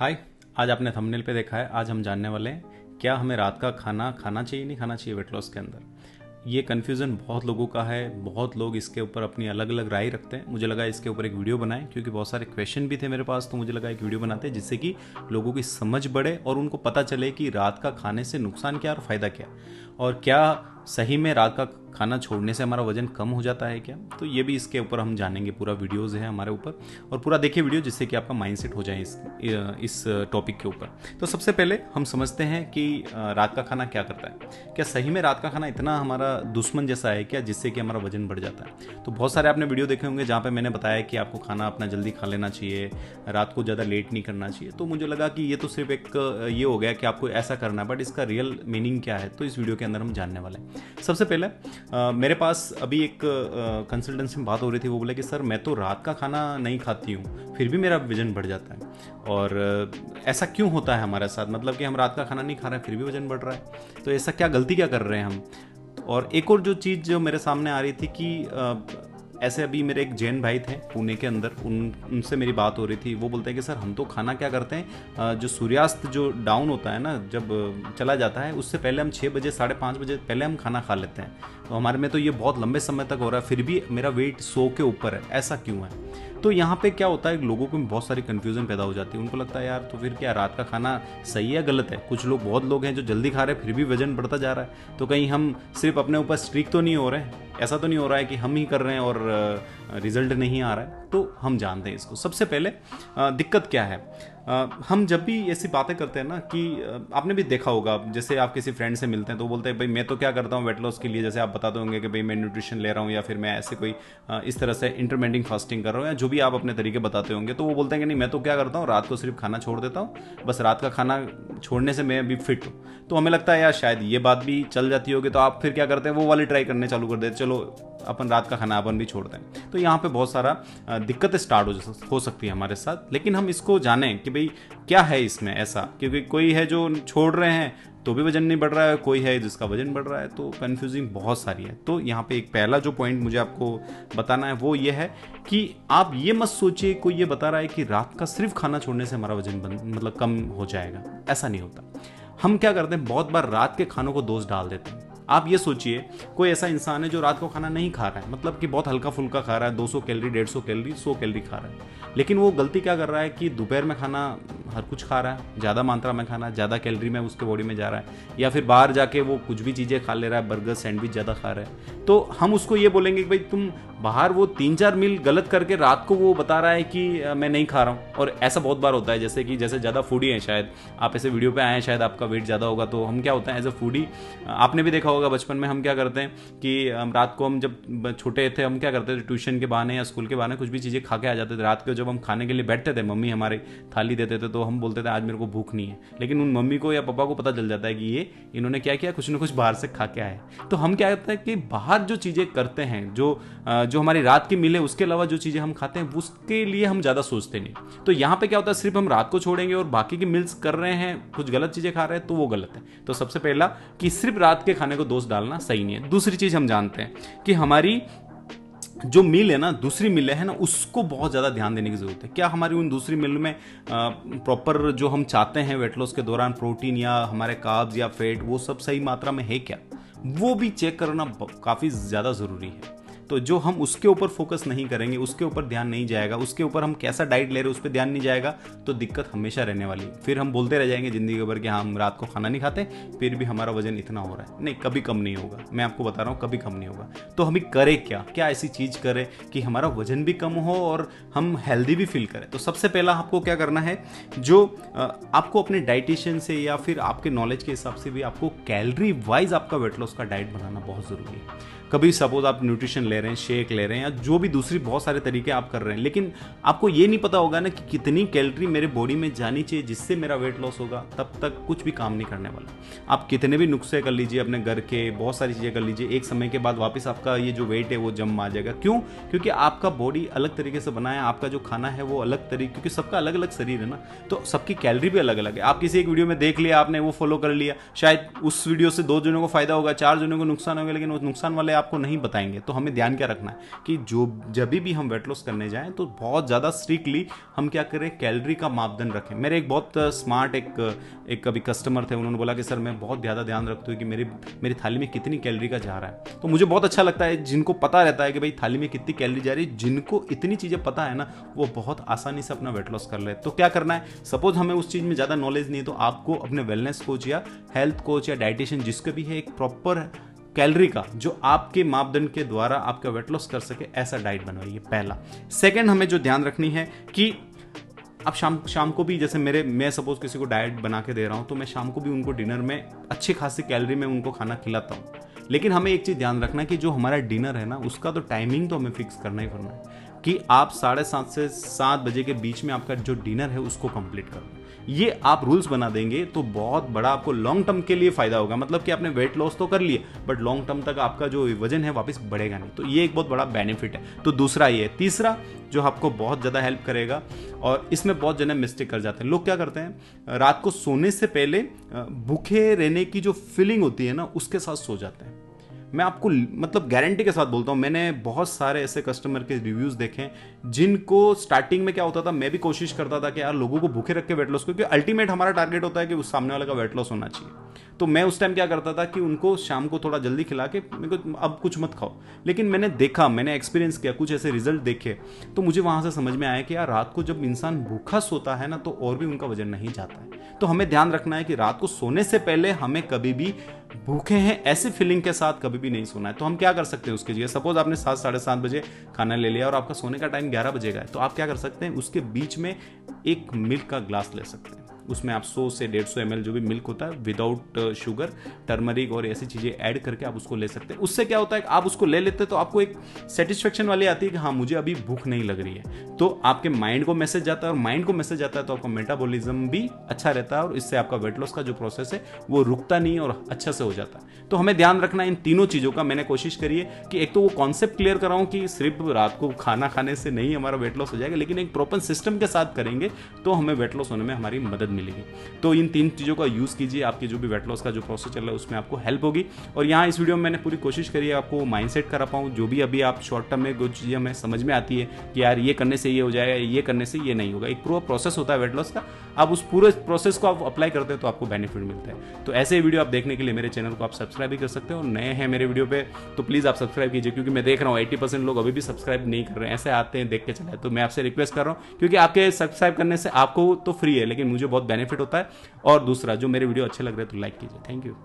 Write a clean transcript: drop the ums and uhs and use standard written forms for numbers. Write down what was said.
हाय। आज आपने थंबनेल पे देखा है। आज हम जानने वाले हैं क्या हमें रात का खाना खाना चाहिए नहीं खाना चाहिए वेट लॉस के अंदर। ये कन्फ्यूज़न बहुत लोगों का है। बहुत लोग इसके ऊपर अपनी अलग अलग राय रखते हैं। मुझे लगा इसके ऊपर एक वीडियो बनाएं क्योंकि बहुत सारे क्वेश्चन भी थे मेरे पास, तो मुझे लगा एक वीडियो बनाते हैं जिससे कि लोगों की समझ बढ़े और उनको पता चले कि रात का खाने से नुकसान क्या और फ़ायदा क्या, और क्या सही में रात का खाना छोड़ने से हमारा वजन कम हो जाता है क्या। तो ये भी इसके ऊपर हम जानेंगे। पूरा वीडियोज़ है हमारे ऊपर और पूरा देखिए वीडियो, जिससे कि आपका माइंडसेट हो जाए इस टॉपिक के ऊपर। तो सबसे पहले हम समझते हैं कि रात का खाना क्या करता है। क्या सही में रात का खाना इतना हमारा दुश्मन जैसा है क्या, जिससे कि हमारा वजन बढ़ जाता है। तो बहुत सारे आपने वीडियो देखे होंगे जहाँ पे मैंने बताया कि आपको खाना अपना जल्दी खा लेना चाहिए, रात को ज़्यादा लेट नहीं करना चाहिए। तो मुझे लगा कि ये तो सिर्फ एक ये हो गया कि आपको ऐसा करना है, बट इसका रियल मीनिंग क्या है तो इस वीडियो के अंदर हम जानने वाले हैं। सबसे पहले मेरे पास अभी एक कंसल्टेंसी में बात हो रही थी। वो बोले कि सर मैं तो रात का खाना नहीं खाती हूँ फिर भी मेरा वजन बढ़ जाता है, और ऐसा क्यों होता है हमारे साथ। मतलब कि हम रात का खाना नहीं खा रहे हैं फिर भी वजन बढ़ रहा है, तो ऐसा क्या गलती क्या कर रहे हैं हम। और एक और जो चीज़ जो मेरे सामने आ रही थी कि ऐसे अभी मेरे एक जैन भाई थे पुणे के अंदर, उनसे मेरी बात हो रही थी। वो बोलते हैं कि सर हम तो खाना क्या करते हैं, जो सूर्यास्त जो डाउन होता है ना, जब चला जाता है उससे पहले हम 6 बजे 5:30 बजे पहले हम खाना खा लेते हैं। तो हमारे में तो ये बहुत लंबे समय तक हो रहा है फिर भी मेरा वेट 100 के ऊपर है, ऐसा क्यों है। तो यहाँ पे क्या होता है, लोगों को बहुत सारी कन्फ्यूजन पैदा हो जाती है। उनको लगता है यार तो फिर क्या रात का खाना सही है गलत है। कुछ लोग, बहुत लोग हैं जो जल्दी खा रहे हैं फिर भी वजन बढ़ता जा रहा है। तो कहीं हम सिर्फ अपने ऊपर स्ट्रिक तो नहीं हो रहे हैं, ऐसा तो नहीं हो रहा है कि हम ही कर रहे हैं और रिजल्ट नहीं आ रहा है। तो हम जानते हैं इसको। सबसे पहले दिक्कत क्या है। हम जब भी ऐसी बातें करते हैं ना कि आपने भी देखा होगा, जैसे आप किसी फ्रेंड से मिलते हैं तो बोलते हैं भाई मैं तो क्या करता हूँ वेट लॉस के लिए, जैसे आप बताते होंगे कि भाई मैं न्यूट्रिशन ले रहा हूँ या फिर मैं ऐसे कोई इस तरह से इंटरमिटेंट फास्टिंग कर रहा हूँ, या जो भी आप अपने तरीके बताते होंगे। तो वो बोलते हैं कि नहीं मैं तो क्या करता हूँ रात को सिर्फ खाना छोड़ देता हूँ, बस रात का खाना छोड़ने से मैं अभी फिट हूँ। तो हमें लगता है यार शायद ये बात भी चल जाती होगी, तो आप फिर क्या करते हैं वो वाली ट्राई करने चालू कर देते, चलो अपन रात का खाना अपन भी छोड़ते हैं। तो यहाँ पे बहुत सारा दिक्कतें स्टार्ट हो सकती है हमारे साथ। लेकिन हम इसको जानें कि भाई क्या है इसमें ऐसा, क्योंकि कोई है जो छोड़ रहे हैं तो भी वजन नहीं बढ़ रहा है, कोई है जिसका वजन बढ़ रहा है। तो कंफ्यूजिंग बहुत सारी है। तो यहाँ पे एक पहला जो पॉइंट मुझे आपको बताना है वो ये है कि आप ये मत सोचिए कोई ये बता रहा है कि रात का सिर्फ खाना छोड़ने से हमारा वजन मतलब कम हो जाएगा। ऐसा नहीं होता। हम क्या करते हैं, बहुत बार रात के खानों को दोष डाल देते हैं। आप ये सोचिए कोई ऐसा इंसान है जो रात को खाना नहीं खा रहा है, मतलब कि बहुत हल्का फुल्का खा रहा है, 200 कैलोरी 150 कैलोरी 100 कैलोरी खा रहा है, लेकिन वो गलती क्या कर रहा है कि दोपहर में खाना हर कुछ खा रहा है, ज़्यादा मात्रा में खाना, ज़्यादा कैलोरी में उसके बॉडी में जा रहा है, या फिर बाहर जाके वो कुछ भी चीज़ें खा ले रहा है, बर्गर सैंडविच ज़्यादा खा रहा है। तो हम उसको ये बोलेंगे कि भाई तुम बाहर वो 3-4 मील गलत करके रात को वो बता रहा है कि मैं नहीं खा रहा हूँ। और ऐसा बहुत बार होता है, जैसे ज़्यादा फूडी हैं, शायद आप ऐसे वीडियो पे आए हैं, शायद आपका वेट ज़्यादा होगा। तो हम क्या होता है एज अ फूडी, आपने भी देखा होगा बचपन में हम क्या करते हैं कि रात को, हम जब छोटे थे हम क्या करते थे, ट्यूशन के बहाने या स्कूल के बहाने कुछ भी चीज़ें खा के आ जाते थे। रात को जब हम खाने के लिए बैठते थे, मम्मी हमारे थाली देते थे, तो हम बोलते थे आज मेरे को भूख नहीं है, लेकिन उन मम्मी को या पापा को पता चल जाता है कि ये इन्होंने क्या किया, कुछ ना कुछ बाहर से खा के आए। तो हम क्या करते हैं कि बाहर जो चीज़ें करते हैं, जो हमारी रात की मिले, उसके अलावा जो चीज़ें हम खाते हैं उसके लिए हम ज़्यादा सोचते नहीं। तो यहाँ पे क्या होता है, सिर्फ हम रात को छोड़ेंगे और बाकी की मिल्स कर रहे हैं, कुछ गलत चीज़ें खा रहे हैं, तो वो गलत है। तो सबसे पहला कि सिर्फ रात के खाने को दोष डालना सही नहीं है। दूसरी चीज़ हम जानते हैं कि हमारी जो मील है ना, दूसरी मील है ना, उसको बहुत ज़्यादा ध्यान देने की ज़रूरत है। क्या हमारी उन दूसरी मील में प्रॉपर जो हम चाहते हैं वेट लॉस के दौरान, प्रोटीन या हमारे कार्ब्स या फैट, वो सब सही मात्रा में है क्या, वो भी चेक करना काफ़ी ज़्यादा ज़रूरी है। तो जो हम उसके ऊपर फोकस नहीं करेंगे, उसके ऊपर ध्यान नहीं जाएगा, उसके ऊपर हम कैसा डाइट ले रहे हैं उस पर ध्यान नहीं जाएगा, तो दिक्कत हमेशा रहने वाली है। फिर हम बोलते रह जाएंगे ज़िंदगी भर कि हाँ हम रात को खाना नहीं खाते फिर भी हमारा वजन इतना हो रहा है। नहीं, कभी कम नहीं होगा, मैं आपको बता रहा हूँ कभी कम नहीं होगा। तो हमें करे क्या ऐसी चीज़ करें कि हमारा वजन भी कम हो और हम हेल्दी भी फील करें। तो सबसे पहला आपको क्या करना है, जो आपको अपने डाइटिशियन से या फिर आपके नॉलेज के हिसाब से भी आपको कैलोरी वाइज आपका वेट लॉस का डाइट बनाना बहुत ज़रूरी है। कभी सपोज आप न्यूट्रिशन ले रहे हैं, शेक ले रहे हैं, या जो भी दूसरी बहुत सारे तरीके आप कर रहे हैं, लेकिन आपको ये नहीं पता होगा ना कि कितनी कैलोरी मेरे बॉडी में जानी चाहिए जिससे मेरा वेट लॉस होगा, तब तक कुछ भी काम नहीं करने वाला। आप कितने भी नुस्खे कर लीजिए अपने घर के, बहुत सारी चीज़ें कर लीजिए, एक समय के बाद वापस आपका ये जो वेट है वो जम आ जाएगा। क्यों? क्योंकि आपका बॉडी अलग तरीके से बना है, आपका जो खाना है वो अलग तरीके, क्योंकि सबका अलग अलग शरीर है ना, तो सबकी कैलोरी भी अलग अलग है। आप किसी एक वीडियो में देख लिया, आपने वो फॉलो कर लिया, शायद उस वीडियो से 2 जनों को फायदा होगा, 4 जनों को नुकसान होगा, लेकिन वो नुकसान वाले आपको नहीं बताएंगे। तो हमें ध्यान ध्यान क्या रखना है कि जब भी हम वेट लॉस करने जाएं तो बहुत ज़्यादा स्ट्रिक्टली हम क्या करें, कैलोरी का मापदंड रखें। मेरे एक बहुत स्मार्ट एक कभी कस्टमर थे, उन्होंने बोला कि सर मैं बहुत ज़्यादा ध्यान रखता हूँ कि मेरी थाली में कितनी कैलोरी का जा रहा है। तो मुझे बहुत अच्छा लगता है जिनको पता रहता है कि भाई थाली में कितनी कैलोरी जा रही है, जिनको इतनी चीज़ें पता है ना, वो बहुत आसानी से अपना वेट लॉस कर ले। तो क्या करना है, सपोज हमें उस चीज़ में ज़्यादा नॉलेज नहीं है तो आपको अपने वेलनेस कोच या हेल्थ कोच या डाइटिशियन जिसके भी है एक प्रॉपर कैलोरी का जो आपके मापदंड के द्वारा आपका वेट लॉस कर सके ऐसा डाइट बनवाइए, पहला। सेकंड, हमें जो ध्यान रखनी है कि अब शाम को भी, जैसे मैं सपोज किसी को डाइट बना के दे रहा हूं तो मैं शाम को भी उनको डिनर में अच्छी खासी कैलोरी में उनको खाना खिलाता हूं। लेकिन हमें एक चीज ध्यान रखना है कि जो हमारा डिनर है ना, उसका तो टाइमिंग तो हमें फिक्स करना ही करना है कि आप 7:30 से 7 बजे के बीच में आपका जो डिनर है उसको कंप्लीट करना। ये आप रूल्स बना देंगे तो बहुत बड़ा आपको लॉन्ग टर्म के लिए फायदा होगा। मतलब कि आपने वेट लॉस तो कर लिए बट लॉन्ग टर्म तक आपका जो वजन है वापस बढ़ेगा नहीं। तो ये एक बहुत बड़ा बेनिफिट है। तो दूसरा ये। तीसरा जो आपको बहुत ज़्यादा हेल्प करेगा, और इसमें बहुत जने मिस्टेक कर जाते हैं, लोग क्या करते हैं, रात को सोने से पहले भूखे रहने की जो फीलिंग होती है ना, उसके साथ सो जाते हैं। मैं आपको मतलब गारंटी के साथ बोलता हूँ, मैंने बहुत सारे ऐसे कस्टमर के रिव्यूज देखे जिनको स्टार्टिंग में क्या होता था, मैं भी कोशिश करता था कि यार लोगों को भूखे रख के वेट लॉस, क्योंकि अल्टीमेट हमारा टारगेट होता है कि उस सामने वाले का वेट लॉस होना चाहिए। तो मैं उस टाइम क्या करता था कि उनको शाम को थोड़ा जल्दी खिला के मेरे को अब कुछ मत खाओ। लेकिन मैंने एक्सपीरियंस किया, कुछ ऐसे रिजल्ट देखे, तो मुझे वहां से समझ में आया कि यार रात को जब इंसान भूखा सोता है ना तो और भी उनका वजन नहीं जाता है। तो हमें ध्यान रखना है कि रात को सोने से पहले हमें कभी भी भूखे हैं ऐसी फीलिंग के साथ कभी भी नहीं सोना है। तो हम क्या कर सकते हैं उसके लिए, सपोज आपने 7 साढ़े 7 बजे खाना ले लिया और आपका सोने का टाइम 11 बजे का है, तो आप क्या कर सकते हैं, उसके बीच में एक मिल्क का ग्लास ले सकते हैं। उसमें आप 100 से 150 ml जो भी मिल्क होता है विदाउट शुगर, टर्मरिक और ऐसी चीजें ऐड करके आप उसको ले सकते हैं। उससे क्या होता है, आप उसको ले लेते हैं तो आपको एक सेटिस्फेक्शन वाली आती है कि हाँ मुझे अभी भूख नहीं लग रही है। तो आपके माइंड को मैसेज जाता है, और माइंड को मैसेज जाता है तो आपका मेटाबॉलिज्म भी अच्छा रहता है, और इससे आपका वेट लॉस का जो प्रोसेस है वो रुकता नहीं और अच्छा से हो जाता है। तो हमें ध्यान रखना है इन तीनों चीजों का। मैंने कोशिश करी है कि एक तो वो कॉन्सेप्ट क्लियर कराऊं कि सिर्फ रात को खाना खाने से नहीं हमारा वेट लॉस हो जाएगा, लेकिन एक प्रॉपर सिस्टम के साथ करेंगे तो हमें वेट लॉस होने में हमारी मदद मिलेगी। तो इन 3 चीज़ों का यूज़ कीजिए, आपकी जो भी वेट लॉस का जो प्रोसेस चल रहा है उसमें आपको हेल्प होगी। और यहाँ इस वीडियो में मैंने पूरी कोशिश करी है आपको माइंडसेट करा पाऊँ, जो भी अभी आप शॉर्ट टर्म में कुछ चीज़ें हमें समझ में आती है कि यार ये करने से ये हो जाएगा, ये करने से ये नहीं होगा। एक पूरा प्रोसेस होता है वेट लॉस का, आप उस पूरे प्रोसेस को आप अप्लाई करते हैं तो आपको बेनिफिट मिलता है। तो ऐसे वीडियो आप देखने के लिए मेरे चैनल को आप सब्सक्राइब भी कर सकते हो। नए हैं मेरे वीडियो पे तो प्लीज़ आप सब्सक्राइब कीजिए, क्योंकि मैं देख रहा हूँ 80% लोग अभी भी सब्सक्राइब नहीं कर रहे हैं, ऐसे आते हैं देख के चले। तो मैं आपसे रिक्वेस्ट कर रहा हूँ, क्योंकि आपके सब्सक्राइब करने से आपको तो फ्री है लेकिन मुझे बहुत बेनिफिट होता है। और दूसरा, जो मेरे वीडियो अच्छे लग रहे हैं तो लाइक कीजिए। Thank you.